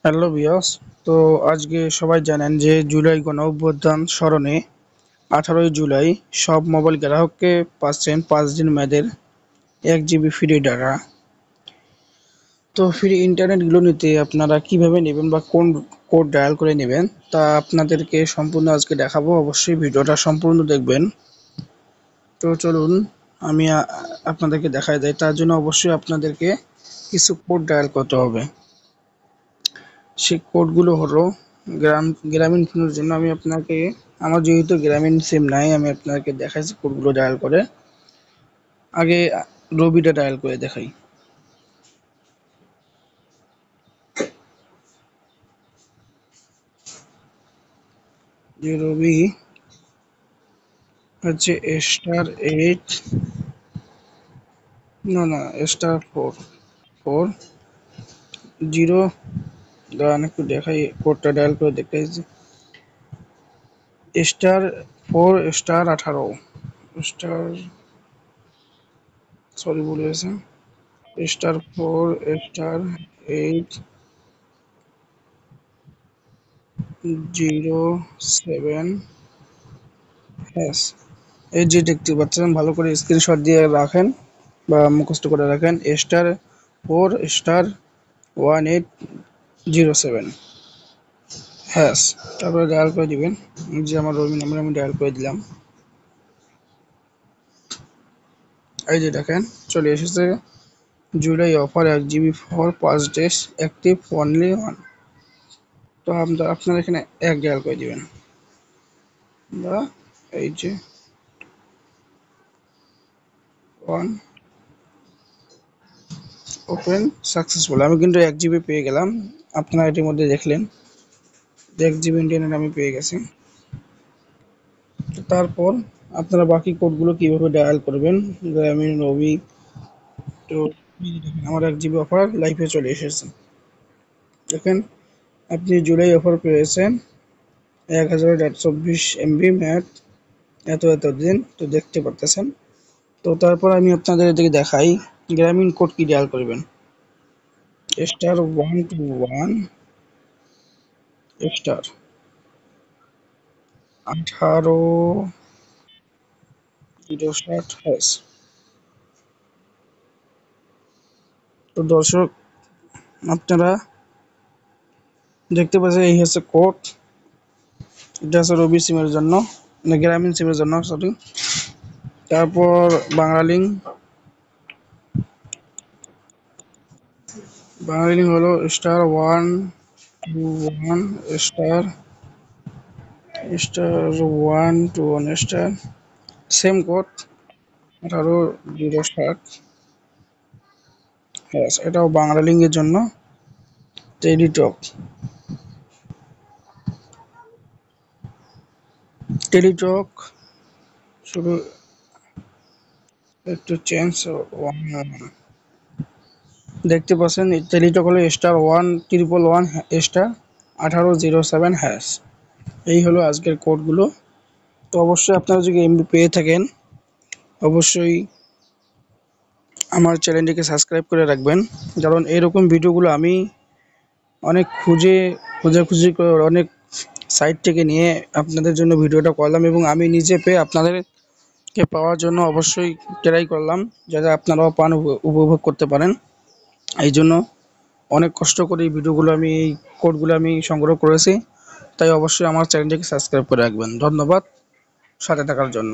Hello viewers. তো আজকে সবাই জানেন যে জুলাই গণ অভ্যুত্থান স্মরণে 18ই জুলাই সব মোবাইল গ্রাহককে পাচ্ছেন 5 দিন মেয়াদের 1 জিবি ফ্রি ডাটা। তো ফ্রি ইন্টারনেটগুলো নিতে আপনারা কিভাবে নেবেন বা কোন কোড ডায়াল করে নেবেন তা আপনাদেরকে সম্পূর্ণ আজকে দেখাবো। অবশ্যই ভিডিওটা সম্পূর্ণ দেখবেন। তো চলুন আমি আপনাদেরকে দেখাই দেয়। তার জন্য অবশ্যই আপনাদেরকে কিছু কোড ডায়াল করতে হবে। সেই কোডগুলো হলো গ্রামীণ ফোনের জন্য আমি আপনাকে আমার যেহেতু গ্রামীণ সিম নাই আমি আপনাকে দেখাইছি কোডগুলো ডায়াল করে। আগে রবিটা ডায়াল করে দেখাই। যে রবি হচ্ছে *8 না *4 দাঁড়ান একটু দেখাই কোডটা ডায়াল করে দেখাইছি। *4*18 স্টার সরি ভুলে গেছে। *4*8 0 7 হ্যাশ। এই যে দেখতে পাচ্ছেন ভালো করে স্ক্রিনশট দিয়ে রাখেন বা মুখস্থ করে রাখেন। *4*1807 হ্যাশ। তারপরে ডায়াল করে দিবেন। যে আমার রবি নাম্বার আমি ডায়াল করে দিলাম। এই যে দেখেন চলে এসেছে July offer 1 GB for 5 days active only 1। তো আপনারা এখানে 1 ডায়াল করে দিবেন বা এই যে 1 ওপেন সাকসেসফুল। আমি কিন্তু 1 জিবি পেয়ে গেলাম। আপনারা এটির মধ্যে দেখলেন 1 জিবি ইন্টারনেট আমি পেয়ে গেছি। তো তারপর আপনারা বাকি কোডগুলো কিভাবে ডায়াল করবেন গ্রামীণ রবি। তো আমার 1 জিবি অফার লাইফে চলে এসেছে। দেখেন আপনি জুলাই অফার পেয়েছেন 1024 MB ম্যাথ এত দিন তো দেখতে পারতেছেন। তো তারপর আমি আপনাদের এদিকে দেখাই গ্রামীণ কোড কি ডায়াল করবেন। *121 *18 0 7 #। তো দর্শক আপনারা দেখতে পাচ্ছেন এই হচ্ছে কোড। এটা হচ্ছে রবি সিমের জন্য না গ্রামীণ সিমের জন্য সরি। তারপর বাংলা লিঙ্ক হলো *121 *121 সেম কোড 18 0 7 হ্যাশ। এটাও বাংলা লিঙ্কের জন্য। টেলিটক শুধু একটু চেঞ্জ দেখতে পাচ্ছেন টেলিটক হলো *111 *18 0 7 হ্যাশ। এই হলো আজকের কোডগুলো। তো অবশ্যই আপনারা যদি এমবি পেয়ে থাকেন অবশ্যই আমার চ্যানেলটিকে সাবস্ক্রাইব করে রাখবেন। কারণ এরকম ভিডিওগুলো আমি অনেক খোঁজাখুঁজি করে অনেক সাইট থেকে নিয়ে আপনাদের জন্য ভিডিওটা করলাম এবং আমি নিজে পেয়ে আপনাদেরকে পাওয়ার জন্য অবশ্যই ট্রাই করলাম যাতে আপনারাও পান উপভোগ করতে পারেন। এই জন্য অনেক কষ্ট করে এই ভিডিওগুলো এই কোডগুলো আমি সংগ্রহ করেছি। তাই অবশ্যই আমার চ্যানেলটিকে সাবস্ক্রাইব করে রাখবেন। ধন্যবাদ সাথে থাকার জন্য।